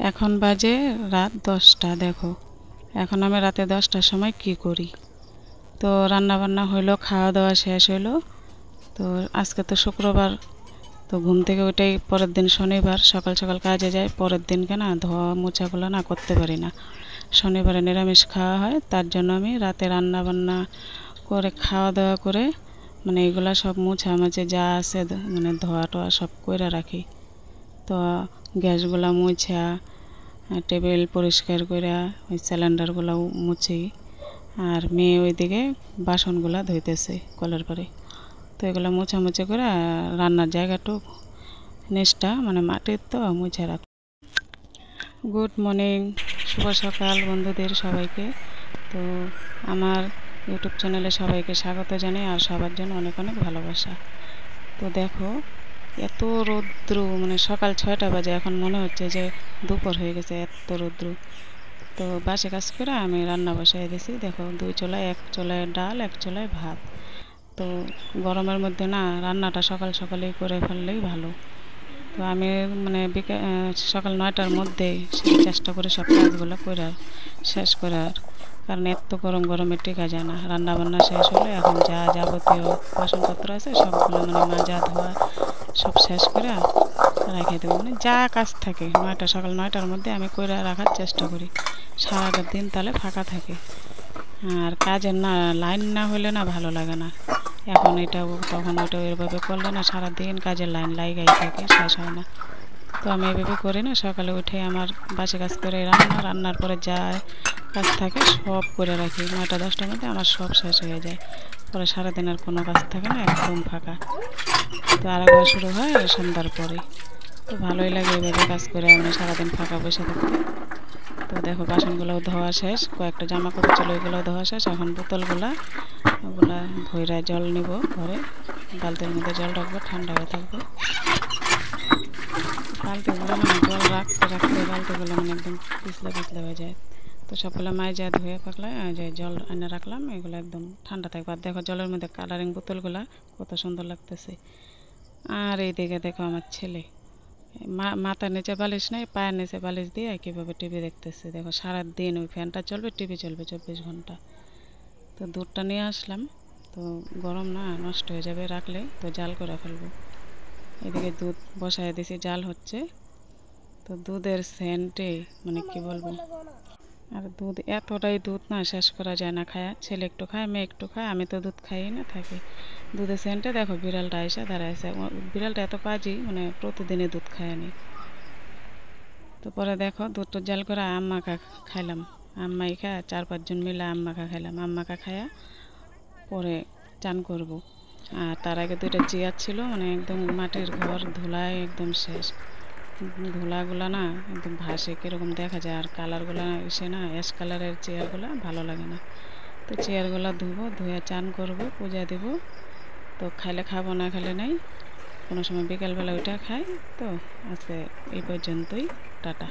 এখন বাজে রাত 10টা। দেখো এখন আমি রাতে 10টার সময় কি করি। তো রান্না বান্না হইলো, খাওয়া দাওয়া শেষ হইলো। তো আজকে তো শুক্রবার, তো ঘুম থেকে ওইটাই পরের দিন শনিবার সকাল সকাল কাজে যাই। পরের দিনকে না ধোয়া মোছাগুলো না করতে পারি না, শনিবারে নিরামিষ খাওয়া হয়, তার জন্য আমি রাতে রান্না বান্না করে খাওয়া দাওয়া করে মানে এগুলা সব মোছামাছি যা আছে মানে ধোয়া টোয়া সব করে রাখি। তো গ্যাসগুলা মুছা, টেবিল পরিষ্কার করে ওই সিলিন্ডারগুলো মুছি। আর মেয়ে ওইদিকে বাসনগুলা ধুইতেছে কলের পারে। তো এগুলো মোছামুছি করে রান্নার জায়গাটুক নিচটা মানে মাটির তো মুছে রাখ। গুড মর্নিং, শুভ সকাল বন্ধুদের সবাইকে। তো আমার ইউটিউব চ্যানেলে সবাইকে স্বাগত জানাই আর সবার জন্য অনেক অনেক ভালোবাসা। তো দেখো এত রৌদ্র, মানে সকাল 6টা বাজে, এখন মনে হচ্ছে যে দুপুর হয়ে গেছে, এত রৌদ্র। তো বাসে কাজ করে আমি রান্না বসাই দিয়েছি। দেখো 2 চুলায়, এক চুলায় ডাল, এক চুলায় ভাত। তো গরমের মধ্যে না রান্নাটা সকাল সকালেই করে ফেললেই ভালো। তো আমি মানে সকাল 9টার মধ্যে চেষ্টা করে সব কাজগুলো করে শেষ করার, কারণ এত গরমে টেকা যায় না। রান্না বান্না শেষ হলে এখন যা যাবতীয় বাসনপত্র আছে সবগুলো মানে মাজা ধোয়া সব শেষ করে রেখে দেবো। মানে যা কাজ থাকে সকাল 9টার মধ্যে আমি করে রাখার চেষ্টা করি, সারাটা দিন তাহলে ফাঁকা থাকে। আর কাজের না লাইন না হলে না ভালো লাগে না। এখন এটা তখন ওইটা এভাবে করলে না সারাদিন কাজের লাইন লাগাই থাকে, শেষ হয় না। তো আমি এভাবে করি না, সকালে উঠে আমার বাসি কাজ করে রান্নার পরে যা কাজ থাকে সব করে রাখি। 9টা 10টার মধ্যে আমার সব শেষ হয়ে যায়, পরে সারাদিন আর কোনো কাজ থাকে না, একদম ফাঁকা। তো আরেকবার শুরু হয় সন্ধ্যার পরে। তো ভালোই লাগে এভাবে কাজ করে আমি সারাদিন ফাঁকা বসে থাকতে। তো দেখো বাসনগুলোও ধোয়া শেষ, কয়েকটা জামা কাপড় ছিল ওইগুলোও ধোয়া শেষ। এখন বোতলগুলা ওগুলা ধইরা জল নিব ঘরে, বালতির মধ্যে জল রাখবো, ঠান্ডা হয়ে থাকবে। বালতিগুলো না জল রাখতে রাখতে বালতিগুলো মানে একদম পিছলা পিছলা হয়ে যায়। তো সবগুলো মাইজা ধুয়ে পাকলে যে জল এনে রাখলাম, এগুলো একদম ঠান্ডা থাকবে। আর দেখো জলের মধ্যে কালারিং বোতলগুলা কত সুন্দর লাগতেছে। আর এইদিকে দেখো আমার ছেলে মাথার নিচে বালিশ নেই, পায়ের নিচে বালিশ দিয়ে কীভাবে টিভি দেখতেছে। দেখো সারাদিন ওই ফ্যানটা চলবে, টিভি চলবে 24 ঘন্টা। তো দুধটা নিয়ে আসলাম, তো গরম না নষ্ট হয়ে যাবে রাখলে, তো জাল করে ফেলবো। এদিকে দুধ বসায় দিয়েছি, জাল হচ্ছে। তো দুধের সেন্টে মানে কি বলবো, আর দুধ এতটাই দুধ না শেষ করা যায় না খায়া। ছেলে একটু খায়, মেয়ে একটু খায়, আমি তো দুধ খাই না থাকি। দুধের সেন্টে দেখো বিড়ালটা এসে দাঁড়াইছে। বিড়ালটা এত পাজি, মানে প্রতিদিনই দুধ খায়নি। তো পরে দেখো দুধটা জাল করে আম্মাকা খাইলাম। আম্মাই খায় 4-5 জন মিলে আম্মাকা খাইলাম। আম্মাকা খায়া পরে চান করব। আর তার আগে 2টা চেয়ার ছিল, মানে একদম মাটির ঘর, ধুলায় একদম শেষ। ধুলাগুলো না একদম ভাসে, কীরকম দেখা যায়। আর কালারগুলো এসে না অ্যাশ কালারের চেয়ারগুলো ভালো লাগে না। তো চেয়ারগুলো ধুবো, ধুয়ে চান করব, পূজা দেব। তো খাইলে খাবো, না খেলে নেই, কোনো সময় বিকালবেলা ওইটা খাই। তো আজকে এই পর্যন্তই, টাটা।